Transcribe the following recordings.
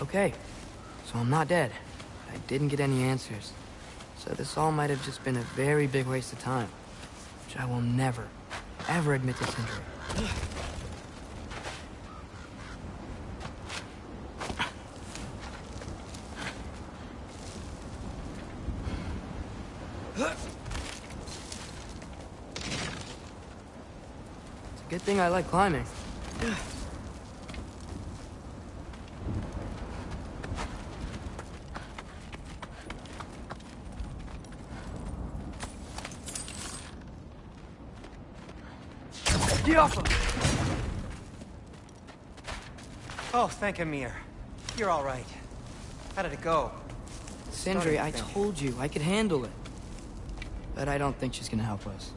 Okay, so I'm not dead. I didn't get any answers. So this all might have just been a very big waste of time, which I will never, ever admit to Sindri. It's a good thing I like climbing. Oh, thank Amir. You're all right. How did it go? Sindri, I told you I could handle it. But I don't think she's gonna help us.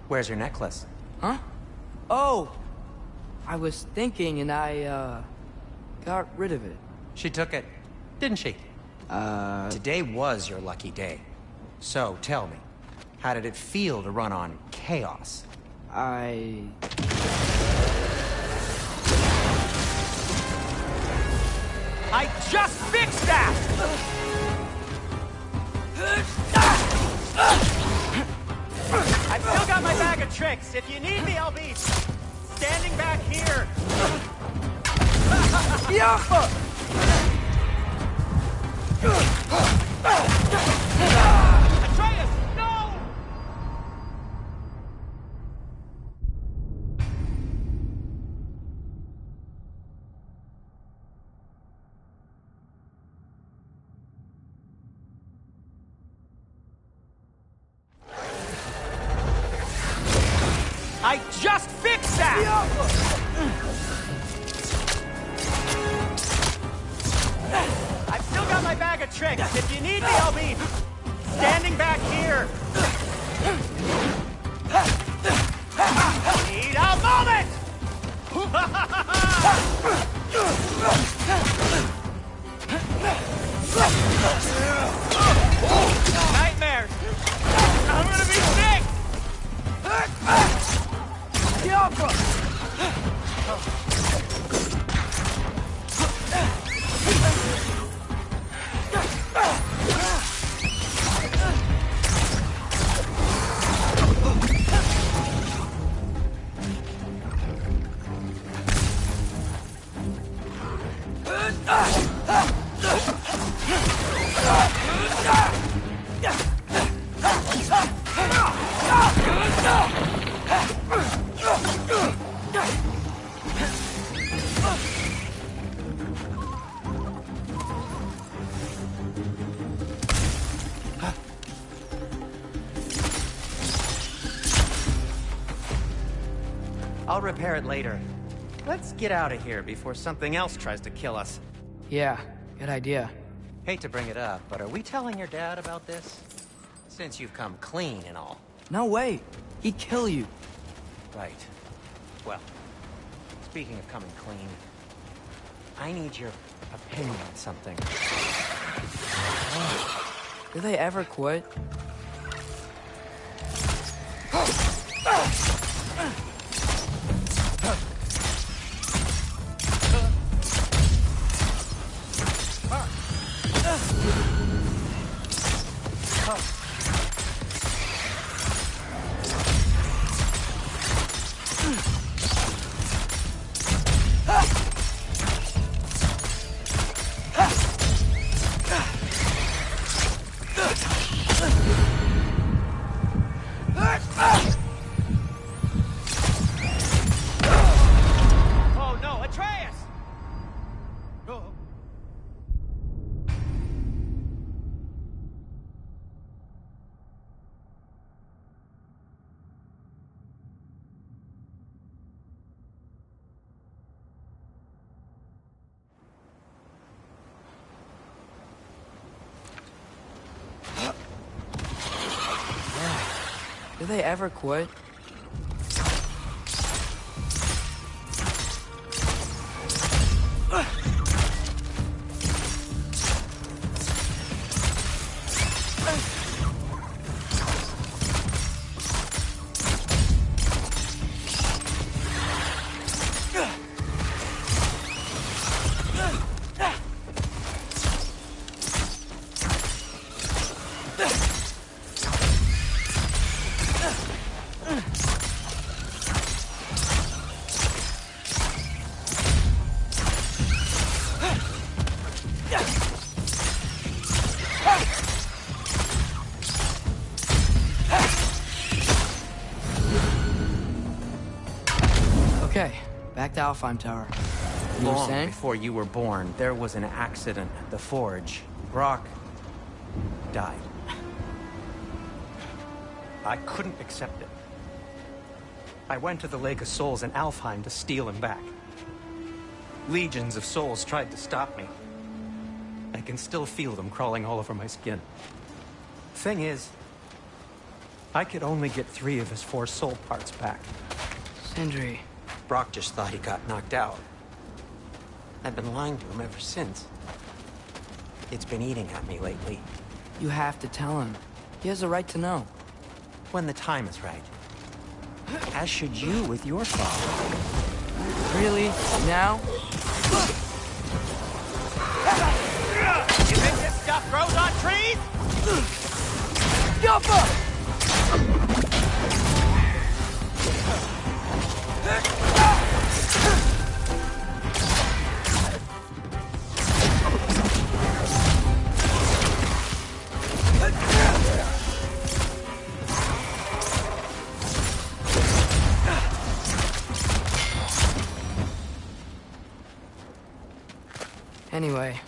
Where's your necklace? Huh? Oh! I was thinking and I, got rid of it. She took it, didn't she? Today was your lucky day. So, tell me, how did it feel to run on chaos? I just fixed that! I've still got my bag of tricks. If you need me, I'll be standing back here. Atreus, no! I just fixed that! I've still got my bag of tricks. If you need me, I'll be standing back here. Need a moment! Nightmares! I'm gonna be sick! I'll repair it later. Let's get out of here before something else tries to kill us. Yeah, good idea. Hate to bring it up, but are we telling your dad about this? Since you've come clean and all. No way! He'd kill you. Right. Well, speaking of coming clean, I need your opinion on something. Do they ever quit? Oh no, Atreus! Oh. Do they ever quit? back to Alfheim Tower. You were Long saying? before you were born, there was an accident at the forge. Brock died. I couldn't accept it. I went to the Lake of Souls in Alfheim to steal him back. Legions of souls tried to stop me. I can still feel them crawling all over my skin. Thing is, I could only get 3 of his 4 soul parts back. Sindri. Brock just thought he got knocked out. I've been lying to him ever since. It's been eating at me lately. You have to tell him. He has a right to know. When the time is right. As should you with your father. Really? Now? You think this stuff grows on trees? Yoppa! Anyway,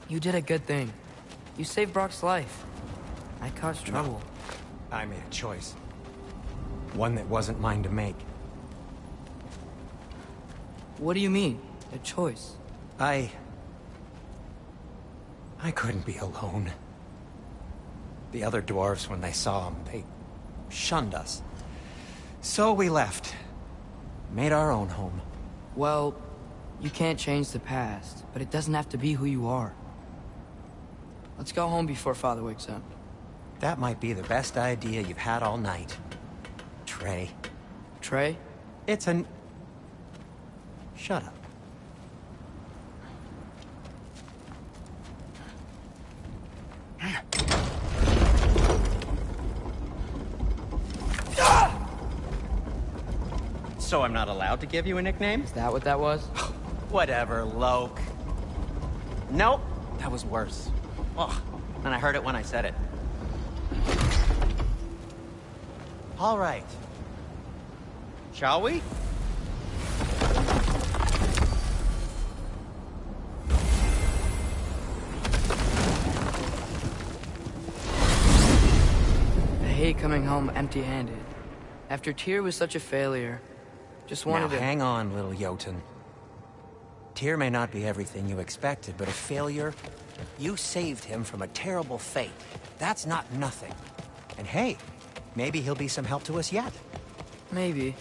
you did a good thing. You saved Brock's life. I caused trouble. I made a choice. One that wasn't mine to make. What do you mean? A choice? I couldn't be alone. The other dwarves, when they saw him, they shunned us. So we left. Made our own home. Well, you can't change the past, but it doesn't have to be who you are. Let's go home before Father wakes up. That might be the best idea you've had all night. Trey. Trey? It's an... Shut up. So I'm not allowed to give you a nickname? Is that what that was? Whatever, Loke. Nope, that was worse. Ugh, and I heard it when I said it. All right. Shall we? I hate coming home empty-handed. After Tyr was such a failure, just wanted Now, to... hang on, little Jotun. Tyr may not be everything you expected, but a failure? You saved him from a terrible fate. That's not nothing. And hey, maybe he'll be some help to us yet. Maybe.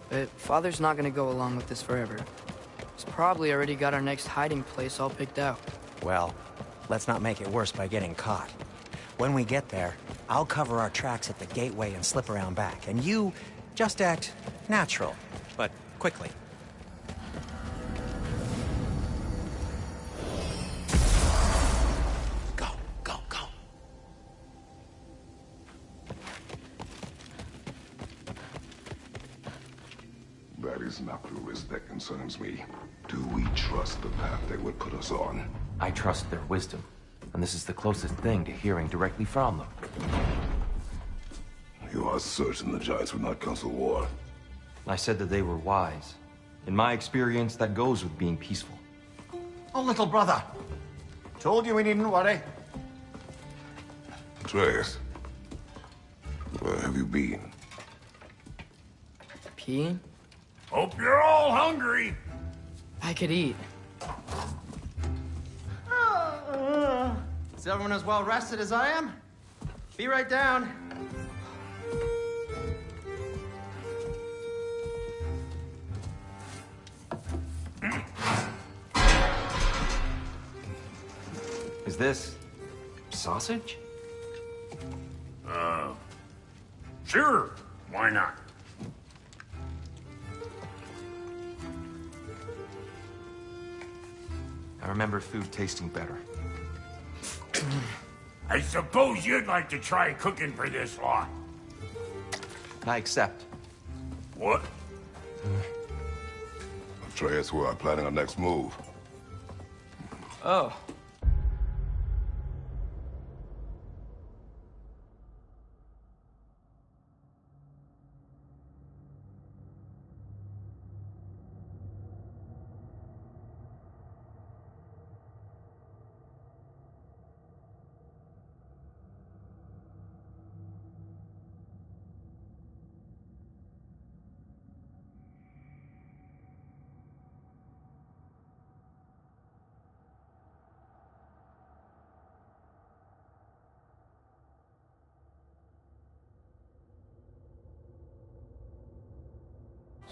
But Father's not gonna go along with this forever. He's probably already got our next hiding place all picked out. Well, let's not make it worse by getting caught. When we get there, I'll cover our tracks at the gateway and slip around back. And you just act natural, but quickly. Go, go, go. That is not the risk that concerns me. Do we trust the path they would put us on? I trust their wisdom, and this is the closest thing to hearing directly from them. You are certain the Giants would not counsel war? I said that they were wise. In my experience, that goes with being peaceful. Oh, little brother. Told you we needn't worry. Atreus, where have you been? Peeing? Hope you're all hungry. I could eat. Is everyone as well rested as I am? Be right down. Is this... sausage? Sure. Why not? I remember food tasting better. I suppose you'd like to try cooking for this lot. I accept. What? Atreus, we are planning our next move. Oh.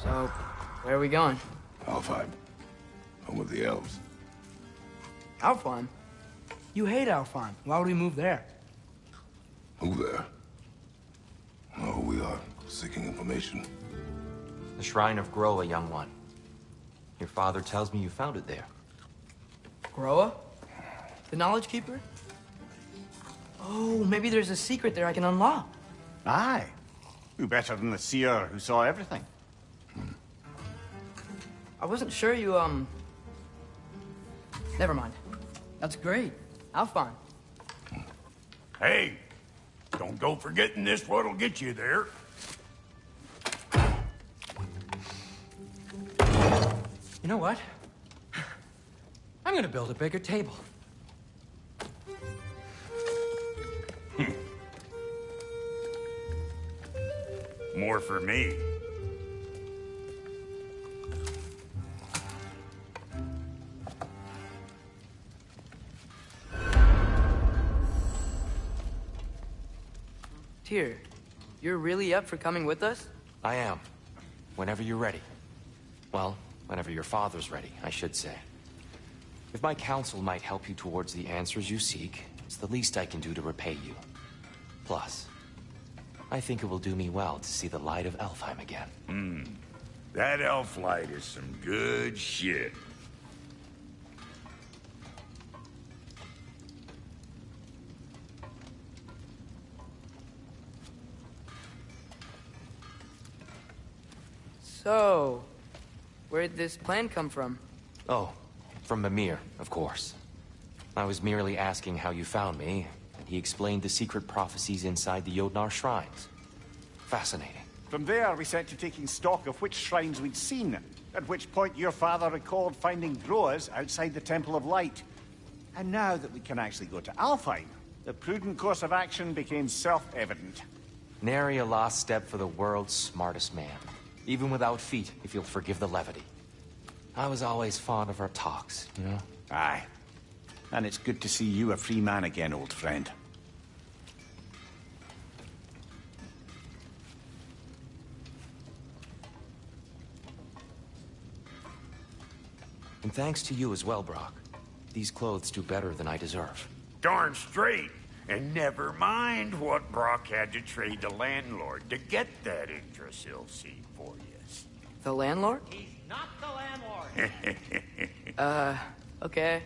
So, where are we going? Alfheim. Home of the elves. Alfheim? You hate Alfheim. Why would we move there? Who there? Oh, we are seeking information. The Shrine of Groa, young one. Your father tells me you found it there. Groa? The Knowledge Keeper? Oh, maybe there's a secret there I can unlock. Aye. Who better than the seer who saw everything? I wasn't sure you, Never mind. That's great. Alfheim. Hey, don't go forgetting this what'll get you there. You know what? I'm gonna build a bigger table. More for me. Tyr, you're really up for coming with us? I am. Whenever you're ready. Well, whenever your father's ready, I should say. If my counsel might help you towards the answers you seek, it's the least I can do to repay you. Plus, I think it will do me well to see the light of Alfheim again. That elf light is some good shit. So, where'd this plan come from? Oh, from Mimir, of course. I was merely asking how you found me, and he explained the secret prophecies inside the Jotnar shrines. Fascinating. From there, we set to taking stock of which shrines we'd seen, at which point your father recalled finding Groas outside the Temple of Light. And now that we can actually go to Alfheim, the prudent course of action became self-evident. Nary a lost step for the world's smartest man. Even without feet, if you'll forgive the levity. I was always fond of our talks, you know? Aye. And it's good to see you a free man again, old friend. And thanks to you as well, Brock. These clothes do better than I deserve. Darn straight. And never mind what Brock had to trade the landlord to get that Yggdrasil seed for you. The landlord? He's not the landlord. Okay.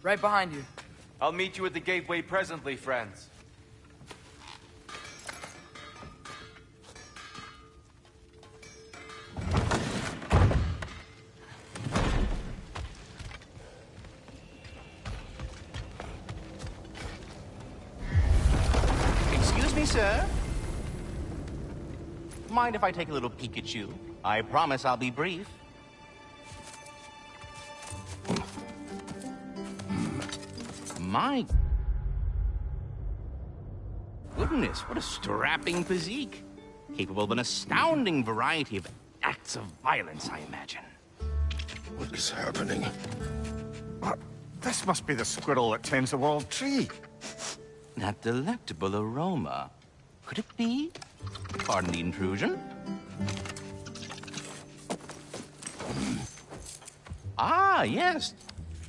Right behind you. I'll meet you at the gateway presently, friends. me, sir. Mind if I take a little peek at you? I promise I'll be brief. My goodness, what a strapping physique. Capable of an astounding variety of acts of violence, I imagine. What is happening? This must be the squirrel that tends the world tree. That delectable aroma. Could it be? Pardon the intrusion. Ah, yes.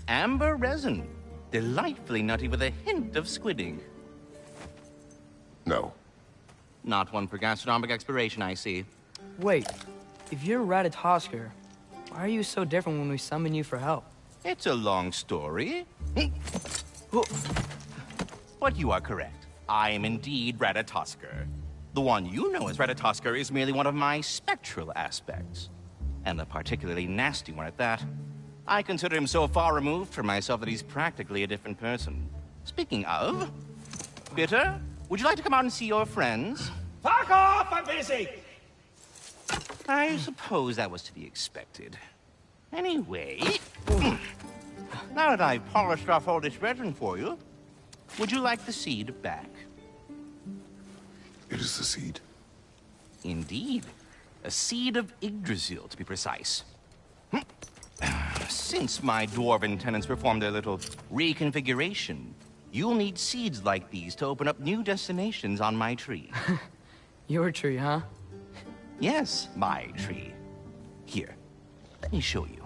Amber resin. Delightfully nutty with a hint of squidding. No. Not one for gastronomic exploration, I see. Wait, if you're Ratatosker, why are you so different when we summon you for help? It's a long story. But you are correct. I am indeed Ratatosker. The one you know as Ratatosker is merely one of my spectral aspects. And a particularly nasty one at that. I consider him so far removed from myself that he's practically a different person. Speaking of, Bitter, would you like to come out and see your friends? Fuck off! I'm busy! I suppose that was to be expected. Anyway, now that I've polished off all this resin for you, would you like the seed back? It is the seed. Indeed. A seed of Yggdrasil, to be precise. Since my dwarven tenants performed their little reconfiguration, you'll need seeds like these to open up new destinations on my tree. Your tree, huh? Yes, my tree. Here, let me show you.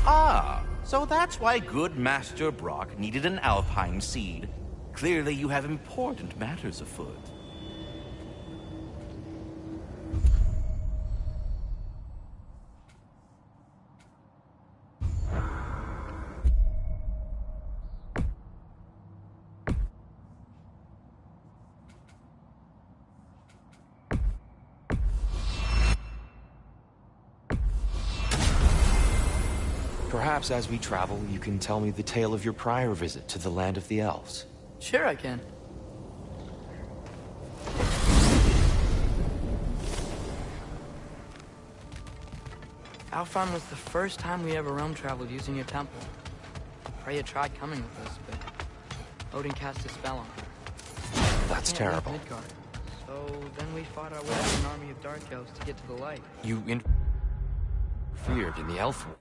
Ah, so that's why good Master Brock needed an Alfheim seed. Clearly you have important matters afoot. Perhaps as we travel, you can tell me the tale of your prior visit to the land of the elves. Sure I can. Alfheim was the first time we ever realm traveled using your temple. Freya tried coming with us, but Odin cast a spell on her. That's Can't leave terrible. Midgard. So then we fought our way through an army of dark elves to get to the light. You interfered in the elf war.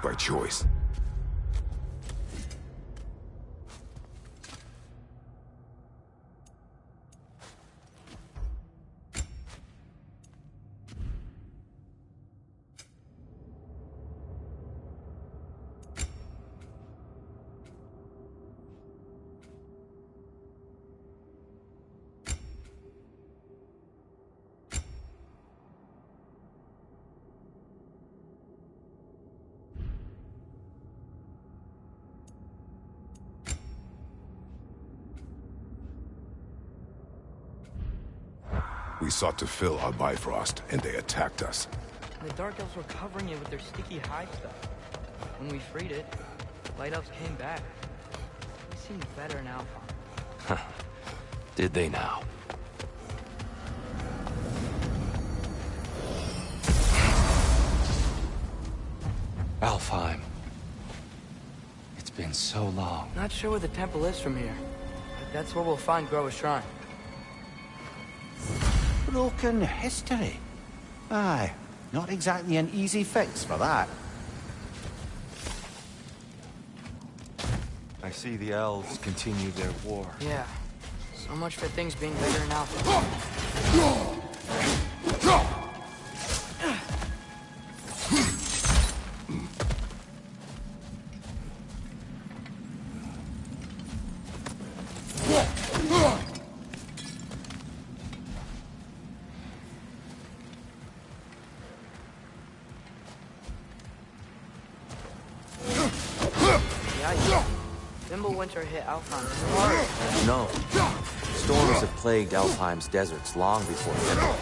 not by choice. We sought to fill our Bifrost, and they attacked us. The Dark Elves were covering it with their sticky hide stuff. When we freed it, the Light Elves came back. They seemed better in Alpha. Did they now? Alfheim. It's been so long. Not sure where the temple is from here, but that's where we'll find Groa's shrine. Broken history. Aye, not exactly an easy fix for that. I see the elves continue their war. Yeah, so much for things being better in Alpha. Winter hit Alfheim hard. No. Storms have plagued Alfheim's deserts long before Fimbul.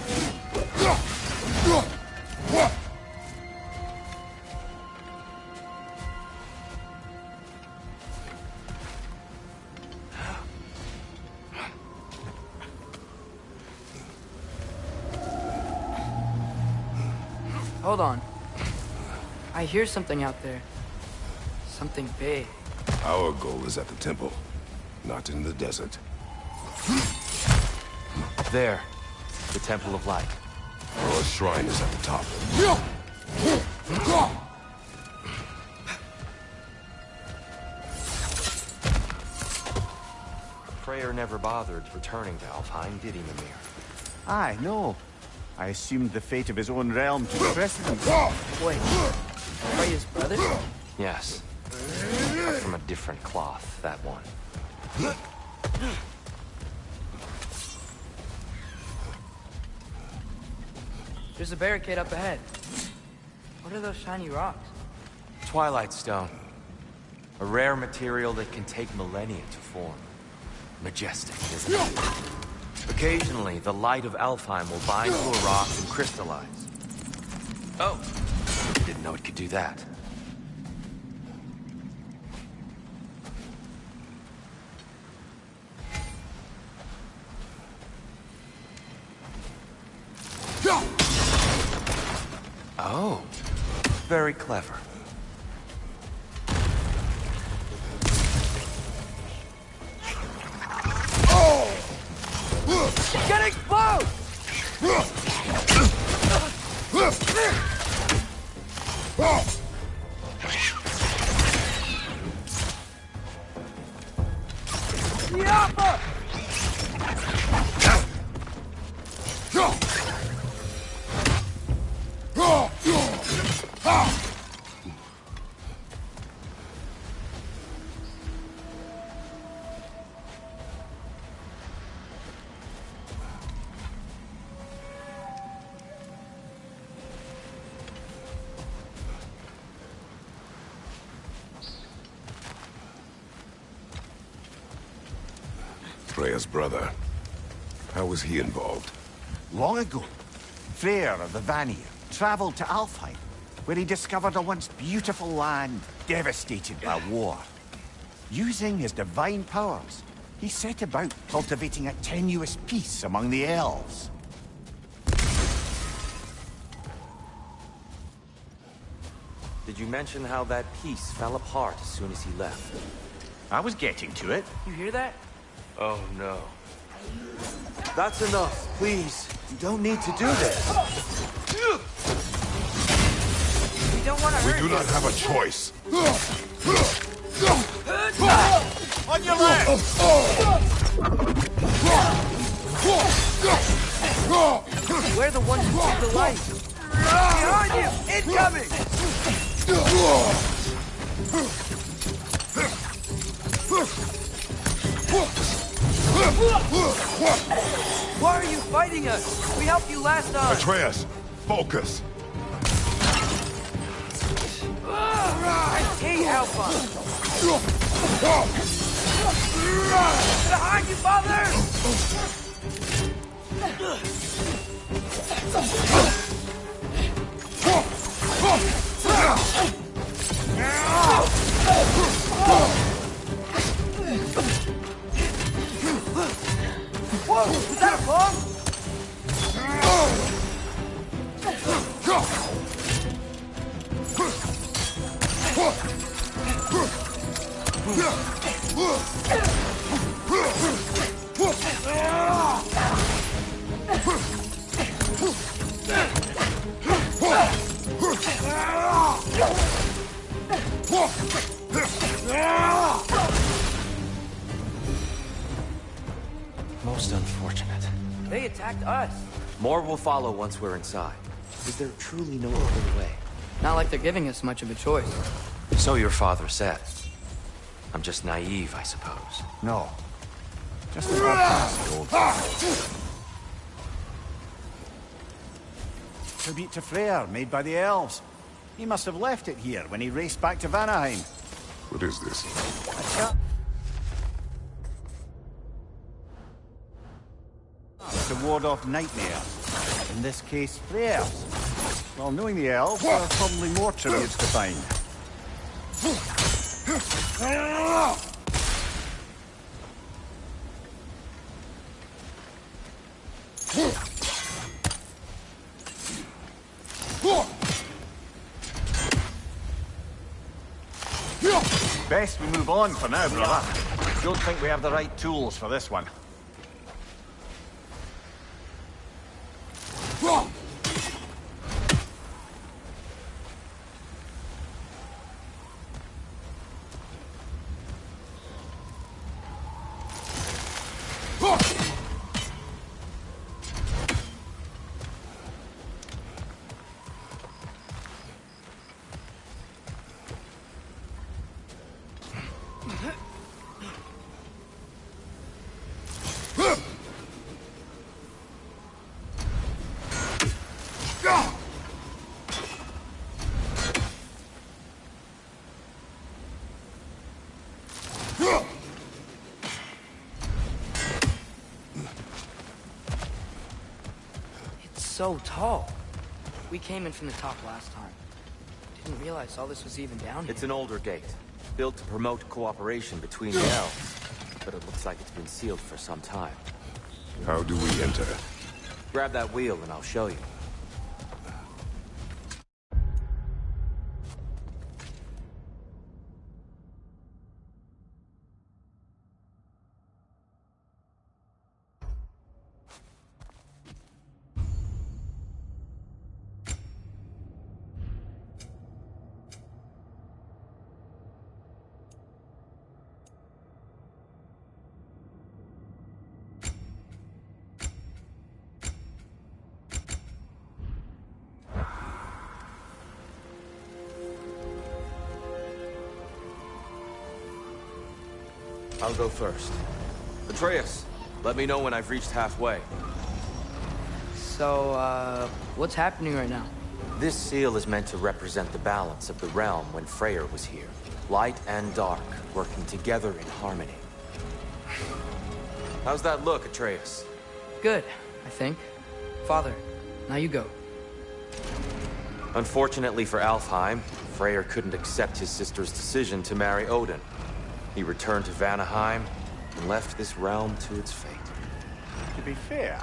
Hold on. I hear something out there. Something big. Our goal is at the temple, not in the desert. There. The Temple of Light. Our shrine is at the top. Freyr never bothered returning to Alfheim, did he, Mimir? Aye, no. I assumed the fate of his own realm took precedence. Wait, Freya's brother? Yes. Cut from a different cloth, that one. There's a barricade up ahead. What are those shiny rocks? Twilight Stone. A rare material that can take millennia to form. Majestic, isn't it? Occasionally, the light of Alfheim will bind to a rock and crystallize. Oh! Didn't know it could do that. Oh, very clever. Get exposed! Freya's brother. How was he involved? Long ago, Freyr of the Vanir traveled to Alfheim, where he discovered a once beautiful land devastated by war. Using his divine powers, he set about cultivating a tenuous peace among the elves. Did you mention how that piece fell apart as soon as he left? I was getting to it. You hear that? Oh, no. That's enough, please. You don't need to do this. We don't want to We hurt do you. not have a choice. On your left! We're the ones who took the light. Behind you! Incoming! Why are you fighting us? We helped you last time. Atreus, focus. I hate Alpha. Behind you, father! Whoa! Is that a bomb? Most unfortunate. They attacked us. More will follow once we're inside. Is there truly no other way? Not like they're giving us much of a choice. So your father said. I'm just naive, I suppose. No. Just an old tribute to Freyr, made by the elves. He must have left it here when he raced back to Vanaheim. What is this? To ward off nightmares. In this case, Freyr's. Well, knowing the elves, there are probably more tributes to find. Best we move on for now, brother. Don't think we have the right tools for this one. So tall. We came in from the top last time. Didn't realize all this was even down here. It's an older gate, built to promote cooperation between the elves. But it looks like it's been sealed for some time. How do we enter? Grab that wheel and I'll show you. I'll go first. Atreus, let me know when I've reached halfway. So, what's happening right now? This seal is meant to represent the balance of the realm when Freyr was here. Light and dark, working together in harmony. How's that look, Atreus? Good, I think. Father, now you go. Unfortunately for Alfheim, Freyr couldn't accept his sister's decision to marry Odin. He returned to Vanaheim and left this realm to its fate. To be fair,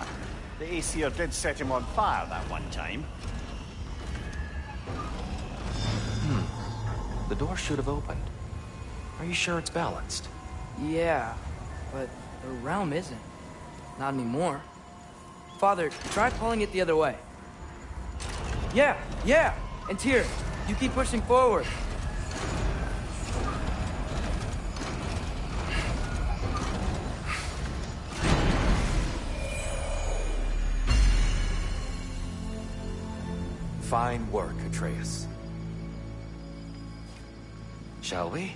the Aesir did set him on fire that one time. The door should have opened. Are you sure it's balanced? Yeah, but the realm isn't. Not anymore. Father, try pulling it the other way. Yeah, and Tyr, You keep pushing forward. Fine work, Atreus. Shall we?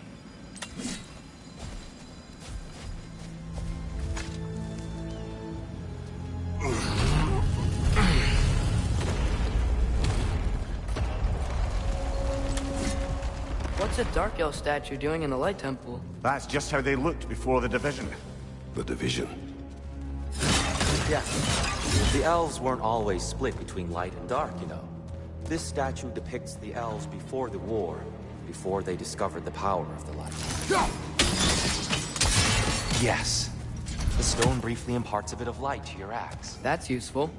What's a Dark Elf statue doing in the Light Temple? That's just how they looked before the division. The division. Yeah. The elves weren't always split between light and dark, you know. This statue depicts the elves before the war, before they discovered the power of the light. Yes. The stone briefly imparts a bit of light to your axe. That's useful.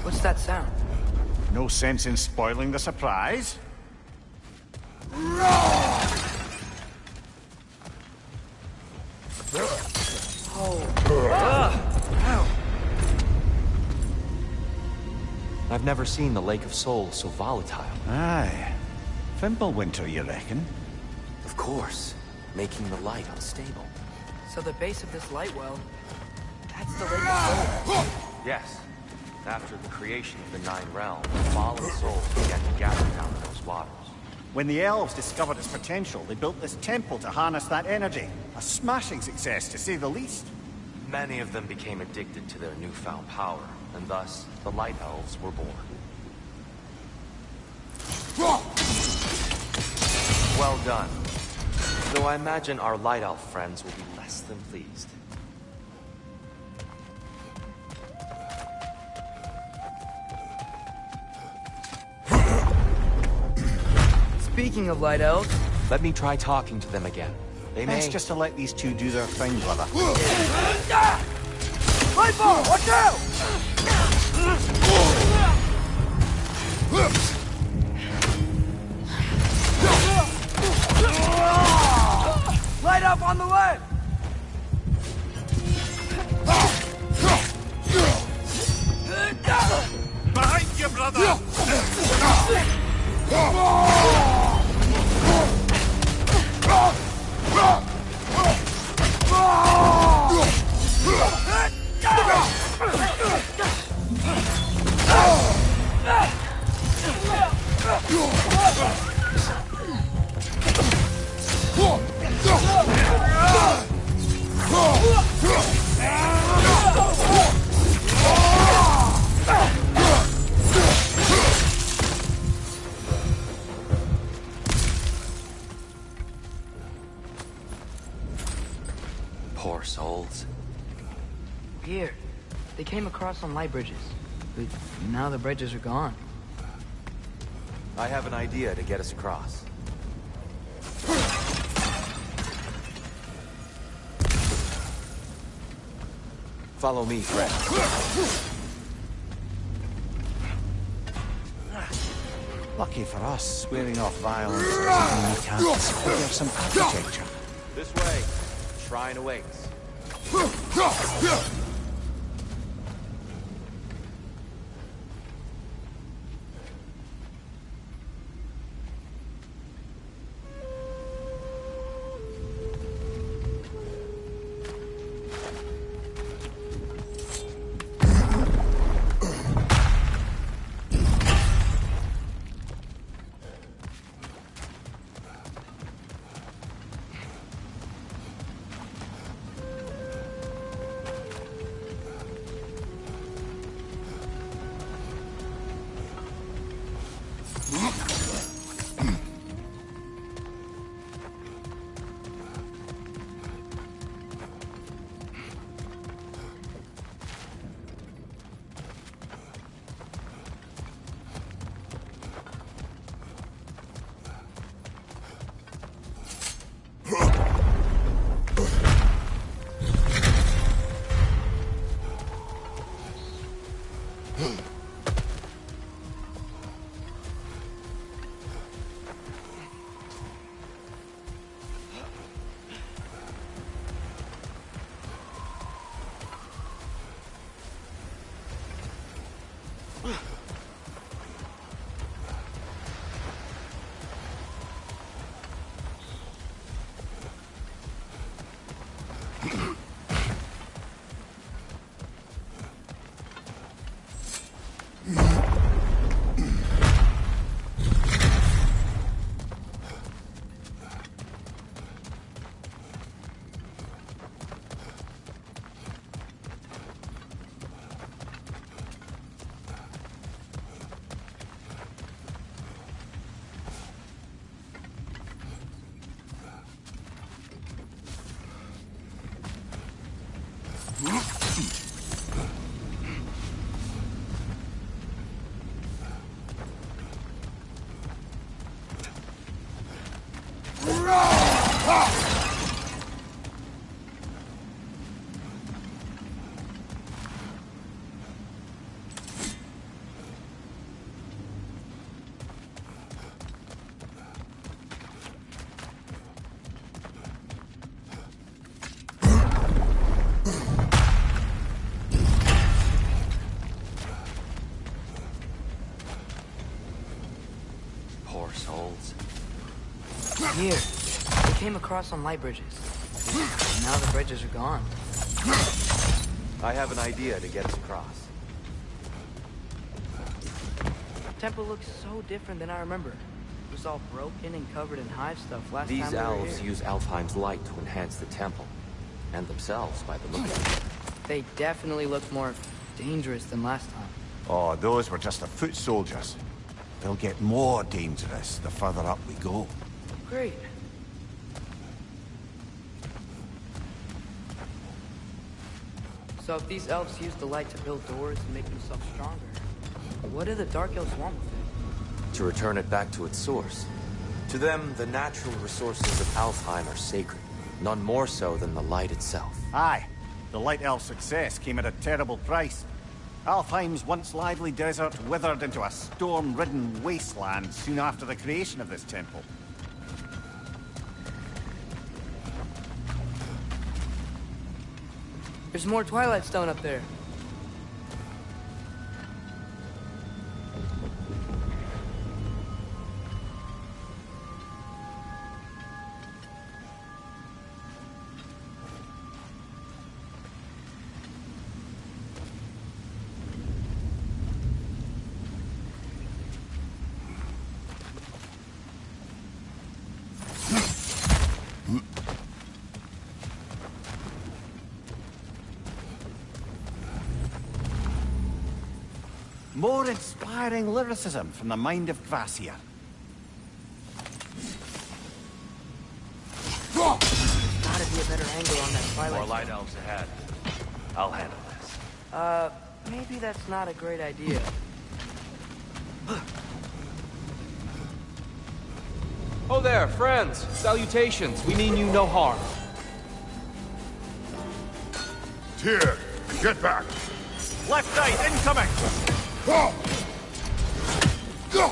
What's that sound? No sense in spoiling the surprise. I've never seen the Lake of Souls so volatile. Aye. Fimbulwinter, you reckon? Of course, making the light unstable. So the base of this light well, that's the Lake of Souls. Yes. After the creation of the Nine Realms, fallen souls began to gather down those waters. When the elves discovered its potential, they built this temple to harness that energy. A smashing success, to say the least. Many of them became addicted to their newfound power, and thus, the Light Elves were born. Well done. Though I imagine our Light Elf friends will be less than pleased. Speaking of Light Elves... Let me try talking to them again. They may... Best just to let these two do their thing, brother. Lightfall, watch out! Light up on the left! Behind you, brother! Poor souls. Weird. They came across some light bridges, but now the bridges are gone. I have an idea to get us across. Follow me, friend. Lucky for us, swearing off violence doesn't mean we can't spare some architecture. This way. Shrine awaits. Poor souls. Here, we came across some light bridges. Now the bridges are gone. I have an idea to get us across. The temple looks so different than I remember. It was all broken and covered in hive stuff last These time we were elves here. use Alfheim's light to enhance the temple. And themselves, by the look of it. They definitely look more dangerous than last time. Oh, those were just the foot soldiers. They'll get more dangerous the further up we go. Great. So if these elves use the light to build doors and make themselves stronger, what do the Dark Elves want with it? To return it back to its source. To them, the natural resources of Alfheim are sacred. None more so than the light itself. Aye, the Light Elf success came at a terrible price. Alfheim's once lively desert withered into a storm-ridden wasteland soon after the creation of this temple. There's more Twilight Stone up there. More inspiring lyricism from the mind of Kvasir. Gotta be a better angle on that Twilight More Stone. light elves ahead. I'll handle this. Maybe that's not a great idea. Oh there, friends. Salutations. We mean you no harm. Tyr, get back! Left side, incoming! Go! Go!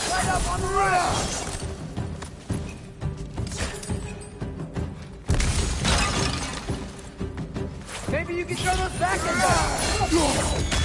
Right up on the roof! Maybe you can throw those back and